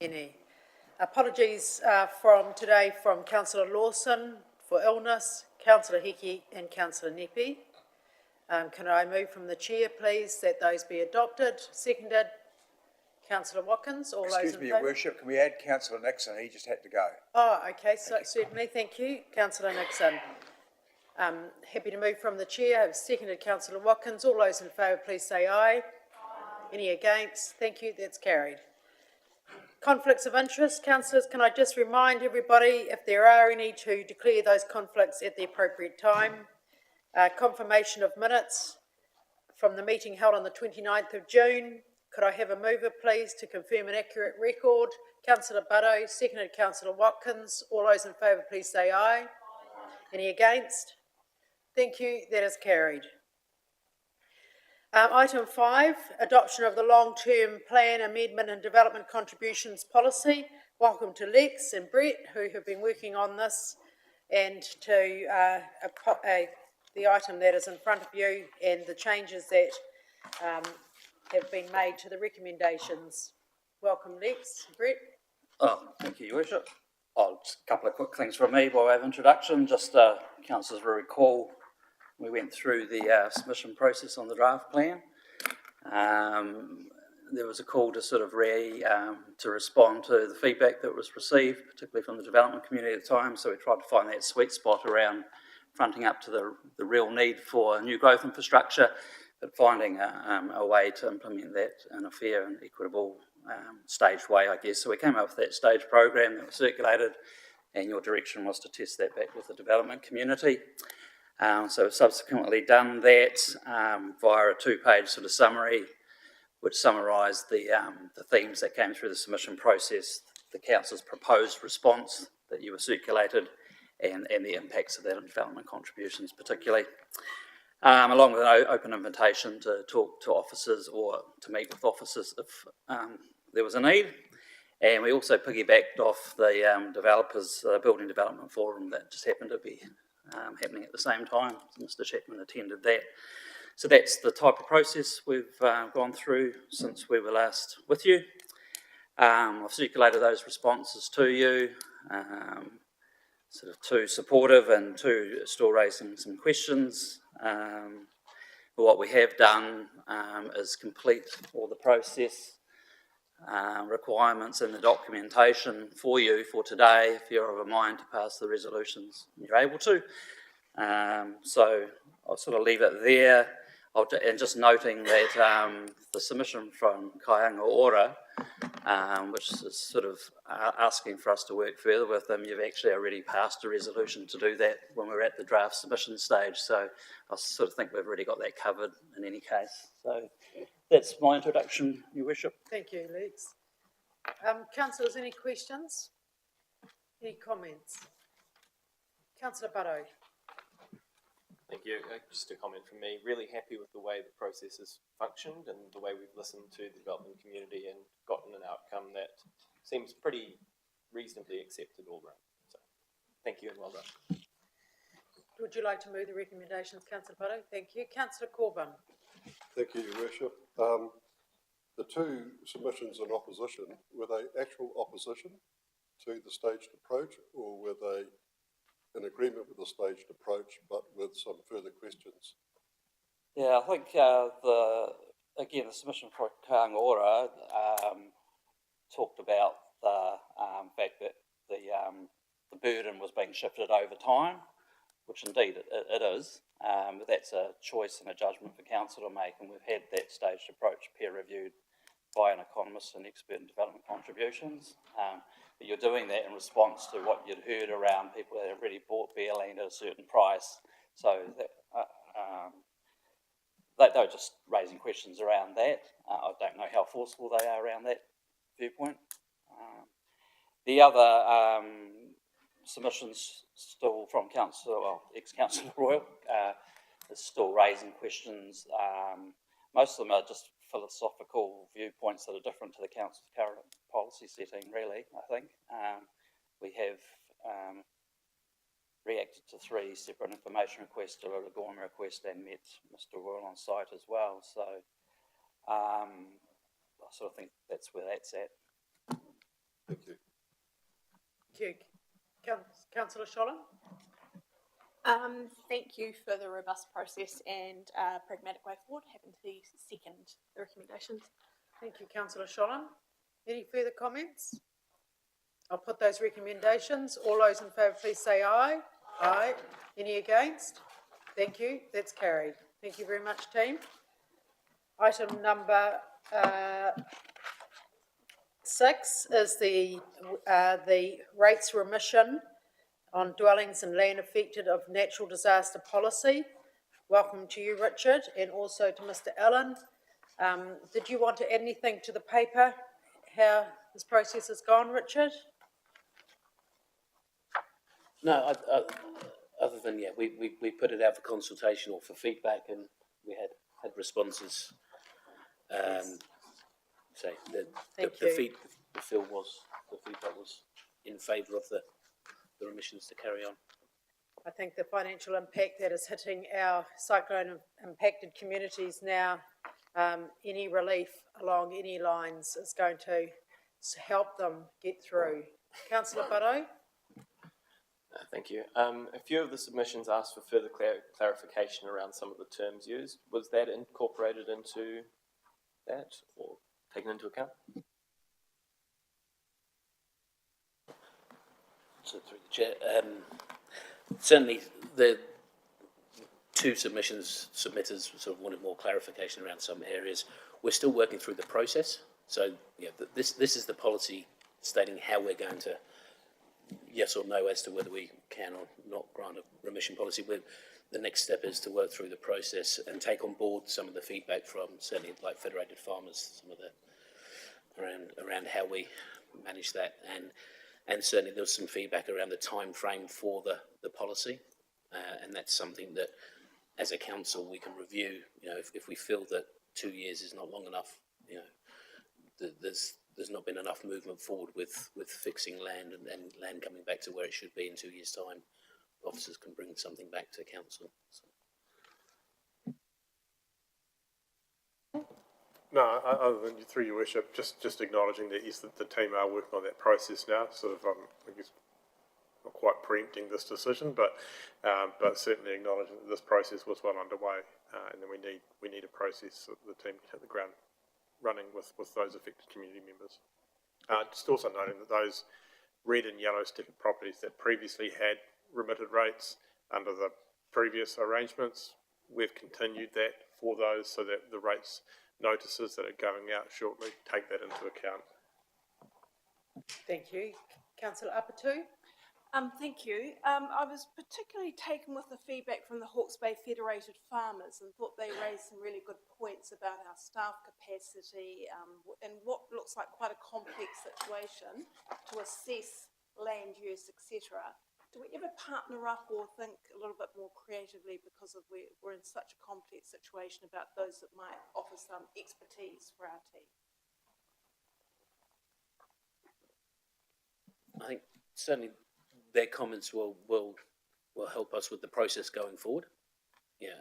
Any apologies from today from Councillor Lawson for illness, Councillor Hickey and Councillor Nepi. Can I move from the chair, please, that those be adopted? Seconded. Councillor Watkins, all those in favour? Excuse me, Your Worship, can we add Councillor Nixon? He just had to go. Oh, okay, so certainly, thank you. Councillor Nixon. Happy to move from the chair. I've seconded Councillor Watkins. All those in favour, please say aye. Any against? Thank you, that's carried. Conflicts of interest, councillors, can I just remind everybody, if there are any, to declare those conflicts at the appropriate time. Confirmation of minutes from the meeting held on the 29th of June. Could I have a mover, please, to confirm an accurate record? Councillor Butto, seconded Councillor Watkins. All those in favour, please say aye. Any against? Thank you, that is carried. Item 5, adoption of the long-term plan amendment and development contributions policy. Welcome to Lex and Brett, who have been working on this, and to the item that is in front of you and the changes that have been made to the recommendations. Welcome, Lex. Brett? Oh, thank you, Your Worship. Just a couple of quick things from me by way of introduction. Just councillors will recall we went through the submission process on the draft plan. There was a call to sort of to respond to the feedback that was received, particularly from the development community at the time. So we tried to find that sweet spot around fronting up to the real need for new growth infrastructure, but finding a way to implement that in a fair and equitable staged way, I guess. So we came up with that stage program that was circulated, and your direction was to test that back with the development community. So we've subsequently done that via a two-page sort of summary, which summarised the themes that came through the submission process, the council's proposed response that you were circulated, and the impacts of that on development contributions particularly, along with an open invitation to talk to officers or to meet with officers if there was a need. And we also piggybacked off the developers building development forum that just happened to be happening at the same time. Mr. Chapman attended that. So that's the type of process we've gone through since we were last with you. I've circulated those responses to you, sort of two supportive and two still raising some questions. What we have done is complete all the process requirements and the documentation for you for today, if you're of a mind to pass the resolutions, you're able to. So I'll sort of leave it there. And just noting that the submission from Kāinga Ora, which is sort of asking for us to work further with them, you've actually already passed a resolution to do that when we're at the draft submission stage. So I sort of think we've already got that covered in any case. So that's my introduction, Your Worship. Thank you, Lex. Councillors, any questions? Any comments? Councillor Butto. Thank you. Just a comment from me. Really happy with the way the process has functioned and the way we've listened to the development community and gotten an outcome that seems pretty reasonably accepted all round. So thank you and well done. Would you like to move the recommendations, Councillor Butto? Thank you. Councillor Corbyn. Thank you, Your Worship. The two submissions in opposition, were they actual opposition to the staged approach, or were they in agreement with the staged approach but with some further questions? Yeah, I think the submission for Kāinga Ora talked about the fact that the burden was being shifted over time, which indeed it is. But that's a choice and a judgment for council to make, and we've had that staged approach peer reviewed by an economist and expert in development contributions. But you're doing that in response to what you'd heard around people that have already bought bare land at a certain price. So that, they were just raising questions around that. I don't know how forceful they are around that viewpoint. The other submissions still from ex-Councillor Royal is still raising questions. Most of them are just philosophical viewpoints that are different to the council's current policy setting, really, I think. We have reacted to 3 separate information requests, a Gorma request, and met Mr. Royal on site as well. So I sort of think that's where that's at. Thank you. Thank you. Councillor Sholin? Thank you for the robust process and pragmatic way forward. Happen to second the recommendations. Thank you, councillor Sholin. Any further comments? I'll put those recommendations. All those in favour, please say aye. Aye. Any against? Thank you. That's carried. Thank you very much, team. Item number 6 is the rates remission on dwellings and land affected of natural disaster policy. Welcome to you, Richard, and also to Mr. Allen. Did you want to add anything to the paper, how this process has gone, Richard? No, other than, yeah, we put it out for consultation or for feedback, and we had responses. So the feedback was in favour of the remissions to carry on. I think the financial impact that is hitting our cyclone impacted communities now, any relief along any lines is going to help them get through. Councillor Barrow? Thank you. A few of the submissions asked for further clarification around some of the terms used. Was that incorporated into that or taken into account? So through the chair, certainly the two submitters sort of wanted more clarification around some areas. We're still working through the process. So yeah, this is the policy stating how we're going to yes or no as to whether we can or not grant a remission policy. The next step is to work through the process and take on board some of the feedback from certainly like Federated Farmers, some of the around how we manage that, and certainly there was some feedback around the time frame for the policy, and that's something that as a council we can review. You know, if we feel that 2 years is not long enough, you know, there's not been enough movement forward with fixing land and land coming back to where it should be in 2 years' time, officers can bring something back to council. So. No, other than through your worship, just acknowledging that yes, the team are working on that process now. Sort of, I guess, not quite preempting this decision, but certainly acknowledging that this process was well underway, and then we need a process so the team can hit the ground running with those affected community members. Just also noting that those red and yellow sticker properties that previously had remitted rates under the previous arrangements, we've continued that for those so that the rates notices that are going out shortly take that into account. Thank you. Councillor Apatu? Thank you. I was particularly taken with the feedback from the Hawke's Bay Federated Farmers and thought they raised some really good points about our staff capacity and what looks like quite a complex situation to assess land use, etc. Do we ever partner up or think a little bit more creatively because of we're in such a complex situation about those that might offer some expertise for our team? I think certainly their comments will help us with the process going forward. Yeah,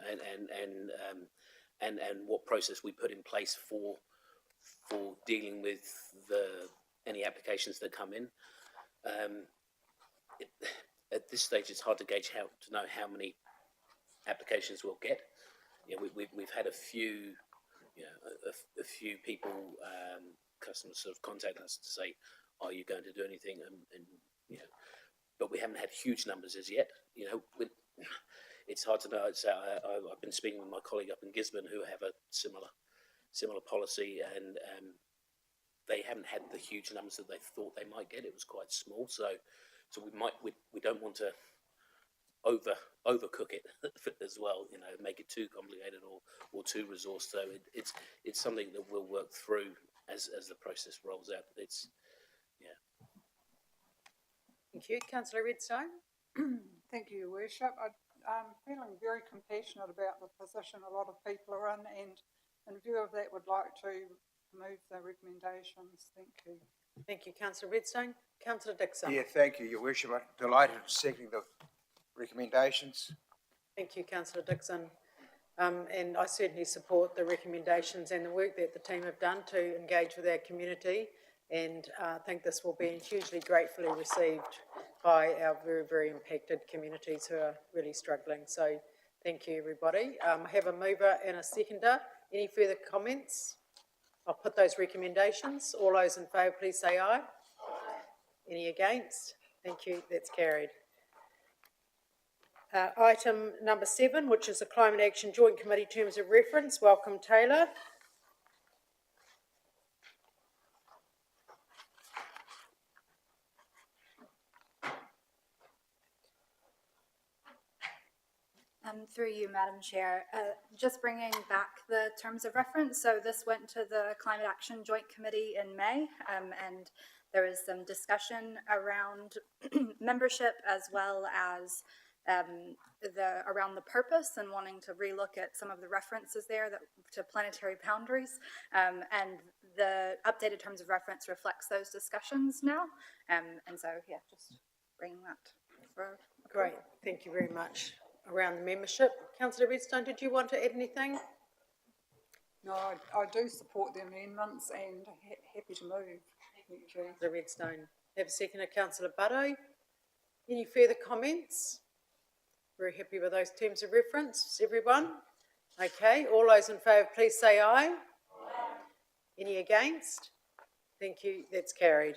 and what process we put in place for dealing with any applications that come in. At this stage, it's hard to gauge to know how many applications we'll get. You know, we've had a few, you know, a few people, customers sort of contact us to say, "Are you going to do anything?" And you know, but we haven't had huge numbers as yet. You know, it's hard to know. I've been speaking with my colleague up in Gisborne who have a similar policy, and they haven't had the huge numbers that they thought they might get. It was quite small, so we don't want to overcook it as well. You know, make it too complicated or too resourced. So it's something that we'll work through as the process rolls out. Thank you. Councillor Redstone? Thank you, Your Worship. I'm feeling very compassionate about the position a lot of people are in, and in view of that would like to move the recommendations. Thank you. Thank you, Councillor Redstone. Councillor Dixon? Yeah, thank you, Your Worship. I'm delighted to second the recommendations. Thank you, Councillor Dixon. And I certainly support the recommendations and the work that the team have done to engage with our community. And I think this will be hugely gratefully received by our very, very impacted communities who are really struggling. So thank you, everybody. I have a mover and a seconder. Any further comments? I'll put those recommendations. All those in favour, please say aye. Any against? Thank you, that's carried. Item number 7, which is the Climate Action Joint Committee Terms of Reference. Welcome, Taylor. Through you, Madam Chair, just bringing back the terms of reference. So this went to the Climate Action Joint Committee in May, and there was some discussion around membership as well as around the purpose and wanting to relook at some of the references there to planetary boundaries. And the updated terms of reference reflects those discussions now. And so, yeah, just bringing that for approval. Great, thank you very much. Around the membership, Councillor Redstone, did you want to add anything? No, I do support the amendments and happy to move. Thank you. Councillor Redstone. Have a seconder, Councillor Butto. Any further comments? Very happy with those terms of reference, everyone? Okay, all those in favour, please say aye. Aye. Any against? Thank you, that's carried.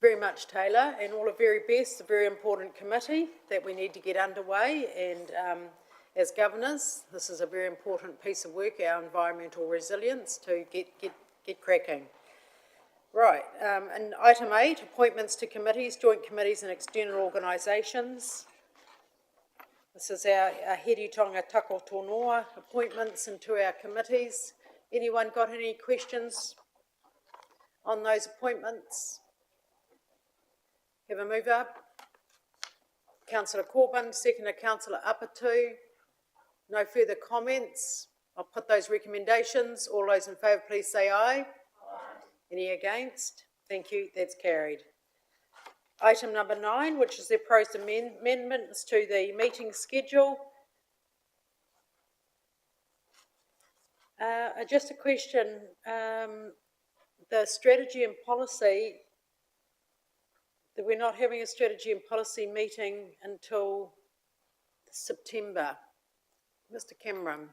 Very much, Taylor, and all the very best, a very important committee that we need to get underway, and as governors, this is a very important piece of work, our environmental resilience, to get cracking. Right, and item 8, appointments to committees, joint committees and external organisations. This is our Heritonga Takotonoa appointments into our committees. Anyone got any questions on those appointments? Have a move up. Councillor Corbyn, seconder Councillor Apatu. No further comments. I'll put those recommendations. All those in favour, please say aye. Aye. Any against? Thank you, that's carried. Item number 9, which is the proposed amendments to the meeting schedule. Just a question. The strategy and policy, that we're not having a strategy and policy meeting until September. Mr. Cameron.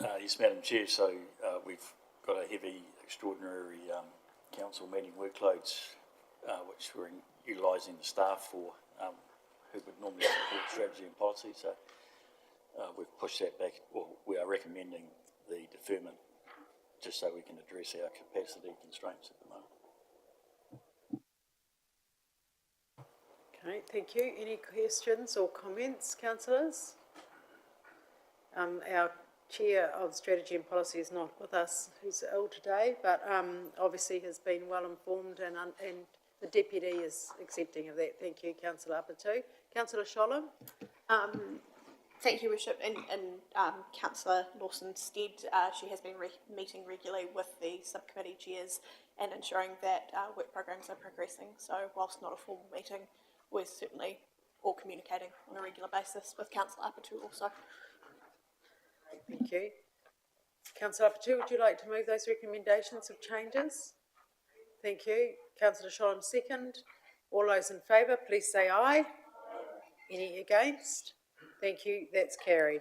Yes, Madam Chair. So we've got a heavy, extraordinary council meeting workloads, which we're utilising the staff for, who would normally support strategy and policy. So we've pushed that back, or we are recommending the deferment just so we can address our capacity constraints at the moment. Okay, thank you. Any questions or comments, councillors? Our Chair of Strategy and Policy is not with us, who's ill today, but obviously has been well informed, and the Deputy is accepting of that. Thank you, Councillor Apatu. Councillor Sholem? Thank you, Worship. In Councillor Lawson's stead, she has been meeting regularly with the subcommittee chairs and ensuring that work programs are progressing. So whilst not a formal meeting, we're certainly all communicating on a regular basis with Councillor Apatu also. Thank you. Councillor Apatu, would you like to move those recommendations of changes? Thank you. Councillor Sholem second. All those in favour, please say aye. Any against? Thank you, that's carried.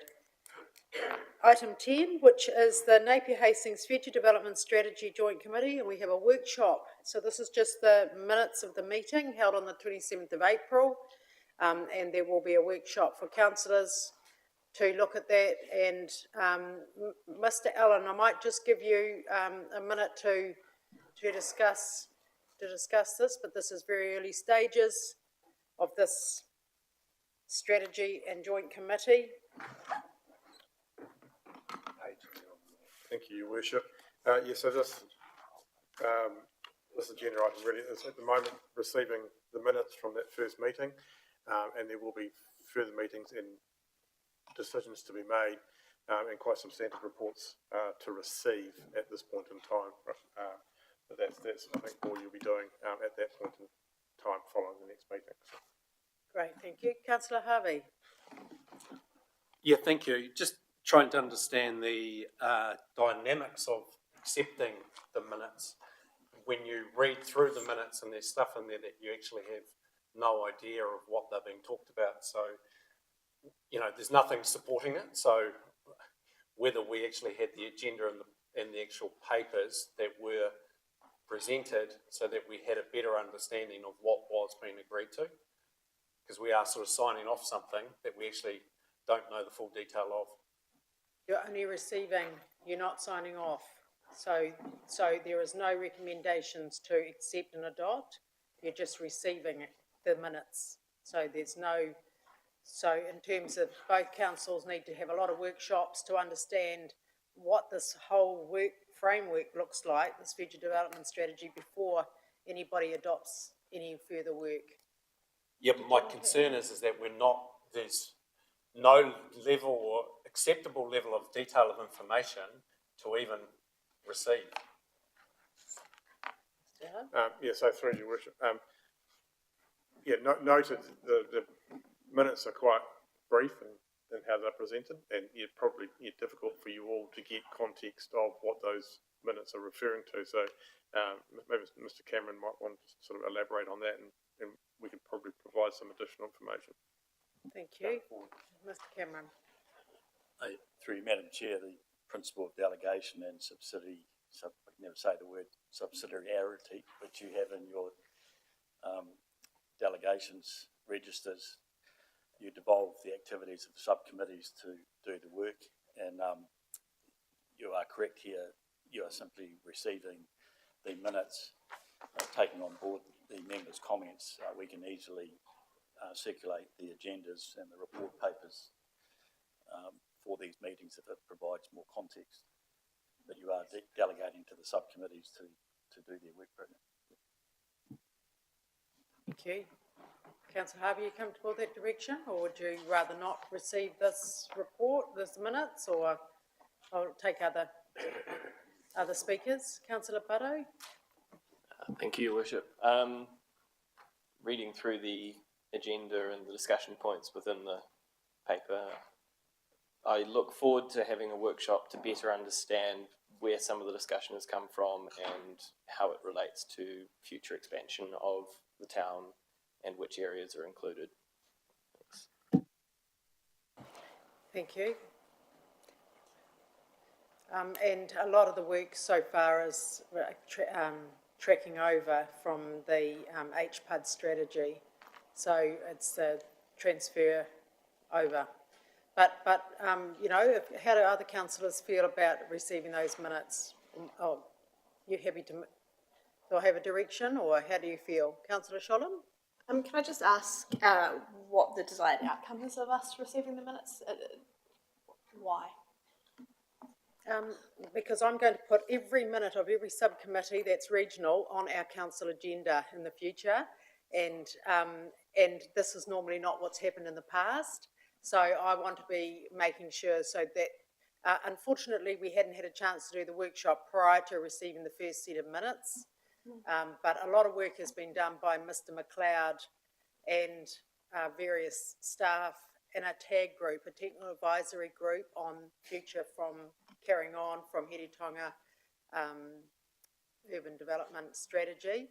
Item 10, which is the Napier Hastings Future Development Strategy Joint Committee, and we have a workshop. So this is just the minutes of the meeting held on the 27th of April, and there will be a workshop for councillors to look at that. And Mr. Allen, I might just give you a minute to discuss this, but this is very early stages of this strategy and joint committee. Thank you, Your Worship. So this agenda item really is at the moment receiving the minutes from that first meeting, and there will be further meetings and decisions to be made, and quite substantive reports to receive at this point in time. But that's I think all you'll be doing at that point in time following the next meeting. So. Great, thank you. Councillor Harvey. Yeah, thank you. Just trying to understand the dynamics of accepting the minutes, when you read through the minutes and there's stuff in there that you actually have no idea of what they're being talked about. So, you know, there's nothing supporting it. So whether we actually had the agenda and the actual papers that were presented so that we had a better understanding of what was being agreed to, because we are sort of signing off something that we actually don't know the full detail of. You're only receiving, you're not signing off. So there is no recommendations to accept and adopt. You're just receiving the minutes. So there's no, so in terms of both councils need to have a lot of workshops to understand what this whole work framework looks like, this future development strategy, before anybody adopts any further work. Yeah, but my concern is that there's no level or acceptable level of detail of information to even receive. So through your worship, noted the minutes are quite brief in how they're presented, and probably difficult for you all to get context of what those minutes are referring to. So maybe Mr. Cameron might want to sort of elaborate on that, and we could probably provide some additional information. Thank you. Mr. Cameron. Through you, Madam Chair, the principle of delegation and subsidiary, I can never say the word subsidiarity, which you have in your delegations registers. You devolve the activities of the subcommittees to do the work, and you are correct here. You are simply receiving the minutes, taking on board the members' comments. We can easily circulate the agendas and the report papers for these meetings if it provides more context. But you are delegating to the subcommittees to do their work program. Thank you. Councillor Harvey, are you comfortable with that direction, or would you rather not receive this report, this minutes, or I'll take other speakers? Councillor Butto? Thank you, Your Worship. Reading through the agenda and the discussion points within the paper, I look forward to having a workshop to better understand where some of the discussion has come from and how it relates to future expansion of the town and which areas are included. Thanks. Thank you. And a lot of the work so far is tracking over from the HPUD strategy. So it's the transfer over. But you know, how do other councillors feel about receiving those minutes? Oh, you happy to, do I have a direction, or how do you feel? Councillor Sholin? Can I just ask what the desired outcome is of us receiving the minutes? Why? Because I'm going to put every minute of every subcommittee that's regional on our council agenda in the future, and this is normally not what's happened in the past. So I want to be making sure so that, unfortunately, we hadn't had a chance to do the workshop prior to receiving the first set of minutes. But a lot of work has been done by Mr. McLeod and various staff in a TAG group, a technical advisory group on future carrying on from Heritonga urban development strategy.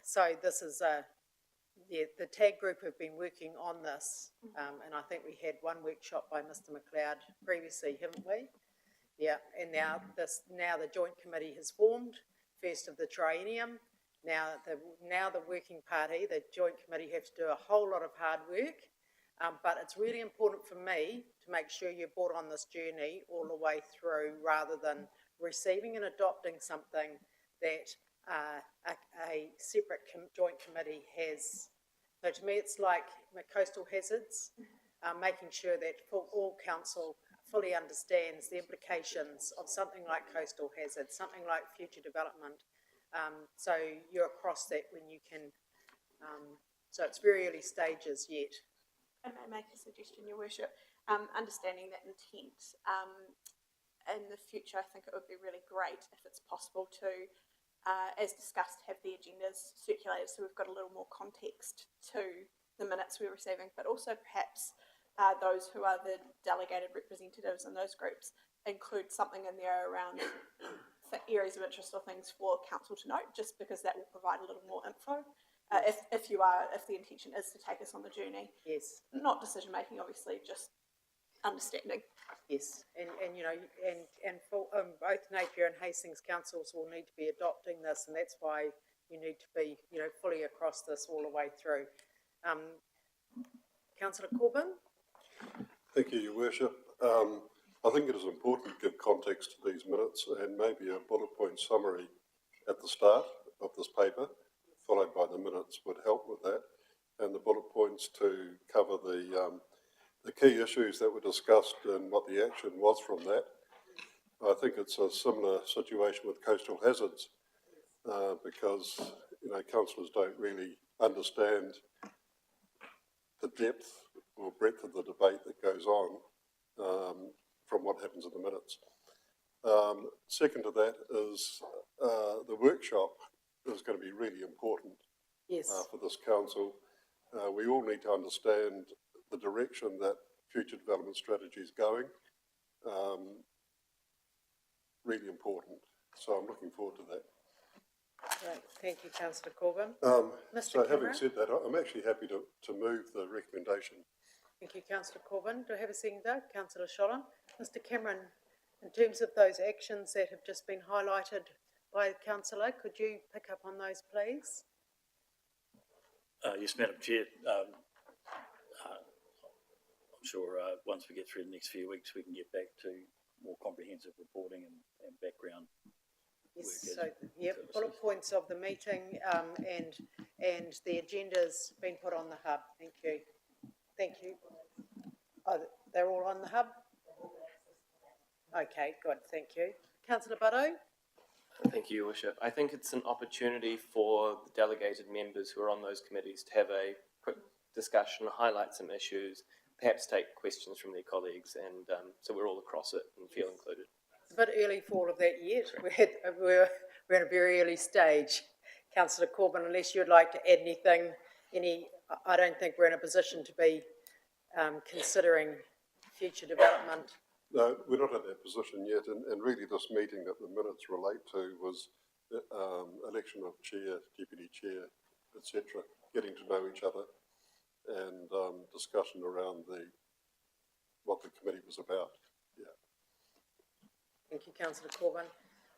So this is the TAG group have been working on this, and I think we had one workshop by Mr. McLeod previously, haven't we? Yeah, and now the joint committee has formed, first of the triennium. Now the working party, the joint committee, have to do a whole lot of hard work, but it's really important for me to make sure you're brought on this journey all the way through, rather than receiving and adopting something that a separate joint committee has. So to me, it's like coastal hazards, making sure that all council fully understands the implications of something like coastal hazards, something like future development. So you're across that when you can, so it's very early stages yet. I may make a suggestion, Your Worship. Understanding that intent, in the future, I think it would be really great if it's possible to, as discussed, have the agendas circulated so we've got a little more context to the minutes we're receiving, but also perhaps those who are the delegated representatives in those groups include something in there around areas of interest or things for council to note, just because that will provide a little more info. If the intention is to take us on the journey, Yes, not decision making, obviously, just understanding. yes, and you know, and for, both Napier and Hastings councils will need to be adopting this, and that's why you need to be, you know, fully across this all the way through. Councillor Corbyn? Thank you, Your Worship. I think it is important to give context to these minutes and maybe a bullet point summary at the start of this paper, followed by the minutes would help with that, and the bullet points to cover the key issues that were discussed and what the action was from that. I think it's a similar situation with coastal hazards, because, you know, councillors don't really understand the depth or breadth of the debate that goes on from what happens in the minutes. Second to that is the workshop is going to be really important Yes. for this council. We all need to understand the direction that future development strategy is going. Really important. So I'm looking forward to that. Right, thank you, Councillor Corbyn. Mr So having Cameron? said that, I'm actually happy to move the recommendation. Thank you, Councillor Corbyn. Do I have a seconder? Councillor Sholin. Mr Cameron, in terms of those actions that have just been highlighted by the councillor, could you pick up on those, please? Yes, Madam Chair. I'm sure once we get through the next few weeks, we can get back to more comprehensive reporting and background. Yes, so, yep, bullet points of the meeting, and the agenda's been put on the hub. Thank you. Thank you. Oh, they're all on the hub? Okay, good, thank you. Councillor Butto? Thank you, Your Worship. I think it's an opportunity for the delegated members who are on those committees to have a quick discussion, highlight some issues, perhaps take questions from their colleagues, and so we're all across it and feel included. It's a bit early for all of that yet. We're in a very early stage. Councillor Corbyn, unless you'd like to add anything, I don't think we're in a position to be considering future development. No, we're not in that position yet, and really this meeting that the minutes relate to was election of chair, deputy chair, etc., getting to know each other, and discussion around what the committee was about. Yeah. Thank you, Councillor Corbyn.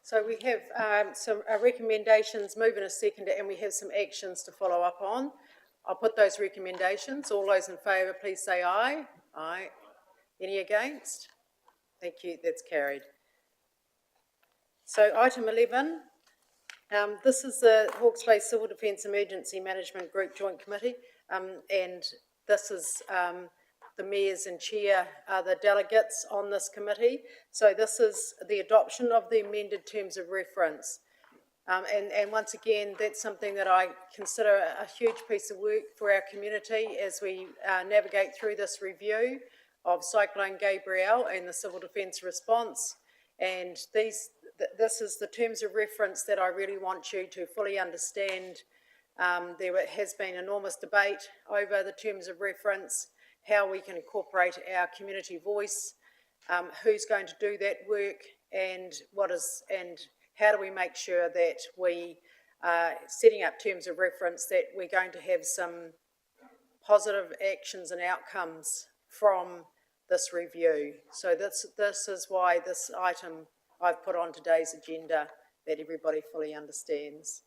So we have some recommendations, move in a second, and we have some actions to follow up on. I'll put those recommendations. All those in favour, please say aye. Aye. Any against? Thank you, that's carried. So item 11, this is the Hawke's Bay Civil Defence Emergency Management Group Joint Committee, and this is the mayors and chair are the delegates on this committee. So this is the adoption of the amended terms of reference. And once again, that's something that I consider a huge piece of work for our community as we navigate through this review of Cyclone Gabrielle and the civil defence response. And this is the terms of reference that I really want you to fully understand. There has been enormous debate over the terms of reference, how we can incorporate our community voice, who's going to do that work, and how do we make sure that we are setting up terms of reference that we're going to have some positive actions and outcomes from this review. So this is why this item I've put on today's agenda, that everybody fully understands.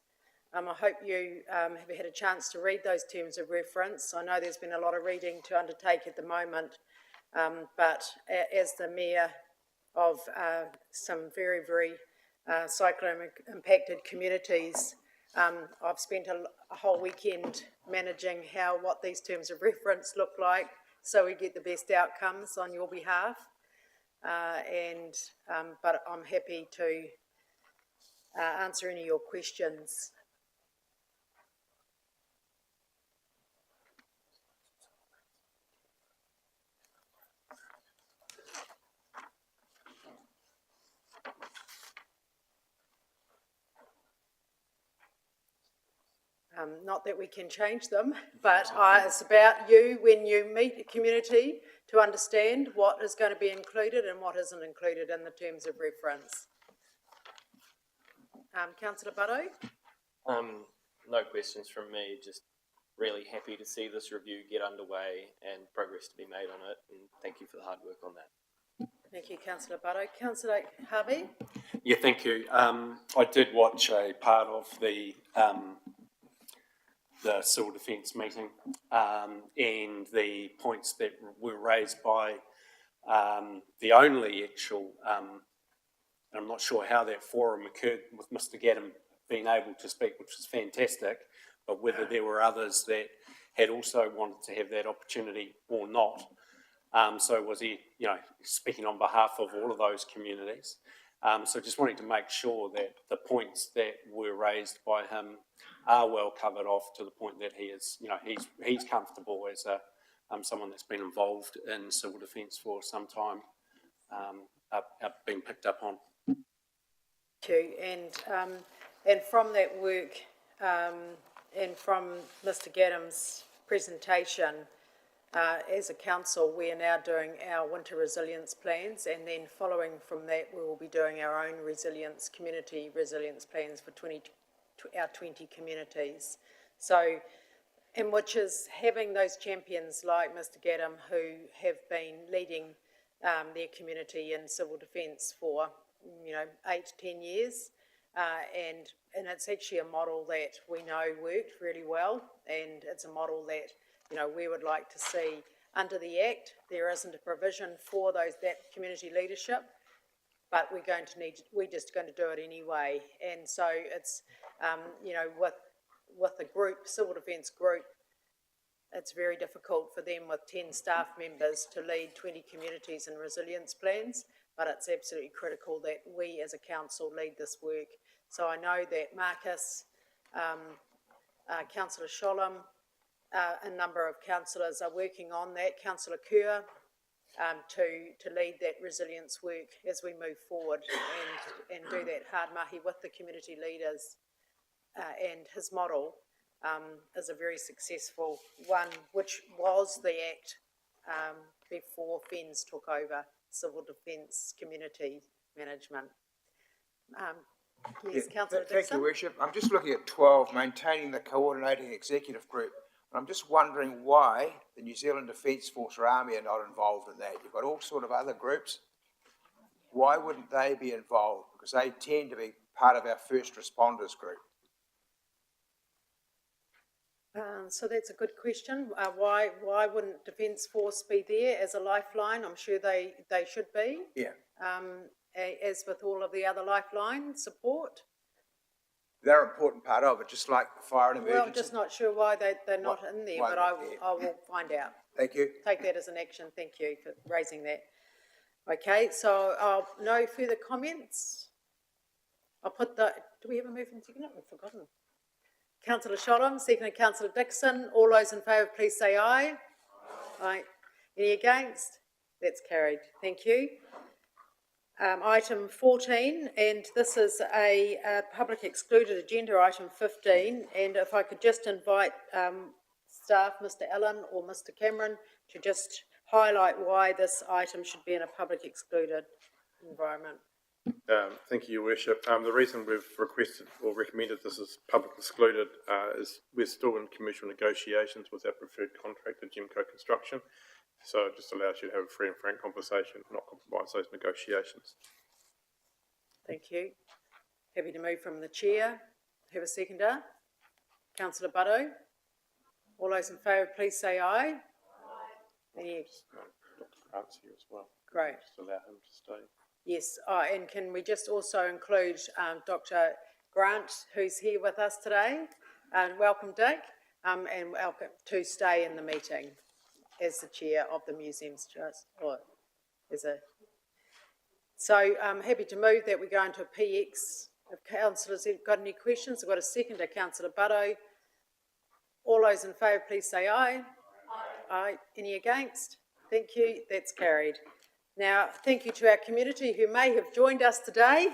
I hope you have had a chance to read those terms of reference. I know there's been a lot of reading to undertake at the moment, but as the mayor of some very, very cyclone impacted communities, I've spent a whole weekend managing what these terms of reference look like so we get the best outcomes on your behalf. But I'm happy to answer any of your questions. Not that we can change them, but it's about you when you meet a community to understand what is going to be included and what isn't included in the terms of reference. Councillor Butto? No questions from me, just really happy to see this review get underway and progress to be made on it, and thank you for the hard work on that. Thank you, Councillor Butto. Councillor Harvey? Yeah, thank you. I did watch a part of the civil defence meeting, and the points that were raised by the only actual, and I'm not sure how that forum occurred with Mr. Gaddam being able to speak, which was fantastic, but whether there were others that had also wanted to have that opportunity or not. So was he, speaking on behalf of all of those communities? So just wanting to make sure that the points that were raised by him are well covered off to the point that he is, he's comfortable as someone that's been involved in civil defence for some time, being picked up on. Thank you. And from that work and from Mr. Gaddam's presentation, as a council, we are now doing our winter resilience plans, and then following from that, we will be doing our own community resilience plans for our 20 communities. So, and which is having those champions like Mr. Gaddam who have been leading their community in civil defence for 8 to 10 years, and it's actually a model that we know worked really well, and it's a model that we would like to see under the Act. There isn't a provision for that community leadership, but we're just going to do it anyway. And so it's, with the group, civil defence group, it's very difficult for them with 10 staff members to lead 20 communities and resilience plans, but it's absolutely critical that we as a council lead this work. So I know that Marcus, Councillor Sholem, a number of councillors are working on that, Councillor Kerr, to lead that resilience work as we move forward and do that hard mahi with the community leaders. And his model is a very successful one, which was the Act before FENS took over, Civil Defence Community Management. Yes, Councillor Dixon. Thank you, Worship. I'm just looking at 12, maintaining the coordinating executive group. I'm just wondering why the New Zealand Defence Force or Army are not involved in that. You've got all sort of other groups. Why wouldn't they be involved? Because they tend to be part of our first responders group. So that's a good question. Why wouldn't Defence Force be there as a lifeline? I'm sure they should be. Yeah. As with all of the other lifeline support. They're an important part of it, just like fire and emergency. Well, I'm just not sure why they're not in there, but I will find out. Thank you. Take that as an action. Thank you for raising that. Okay, so no further comments. I'll put do we have a move and second? I've forgotten. Councillor Sholem, seconded Councillor Dixon. All those in favour, please say aye. Aye. Any against? That's carried. Thank you. Item 14, and this is a public excluded agenda, item 15, and if I could just invite staff, Mr. Allen or Mr. Cameron, to just highlight why this item should be in a public excluded environment. Thank you, Your Worship. The reason we've requested or recommended this as public excluded is we're still in commercial negotiations with our preferred contractor, Gemco Construction. So it just allows you to have a free and frank conversation, not compromise those negotiations. Thank you. Happy to move from the chair. Have a seconder. Councillor Butto. All those in favour, please say aye. Any? Dr. Grant's here as well. Great. Just allow him to stay. Yes, and can we just also include Dr. Grant, who's here with us today, and welcome Dick, and welcome to stay in the meeting as the chair of the Museums Trust, or as a. So I'm happy to move that we go into a PX. If councillors have got any questions, I've got a seconder, Councillor Butto. All those in favour, please say aye. Aye. Aye. Any against? Thank you. That's carried. Now, thank you to our community who may have joined us today.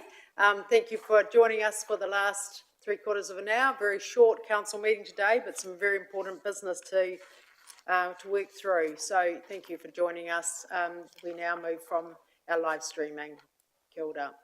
Thank you for joining us for the last 3/4 of an hour. Very short council meeting today, but some very important business to work through. So thank you for joining us. We now move from our live streaming. Kia ora.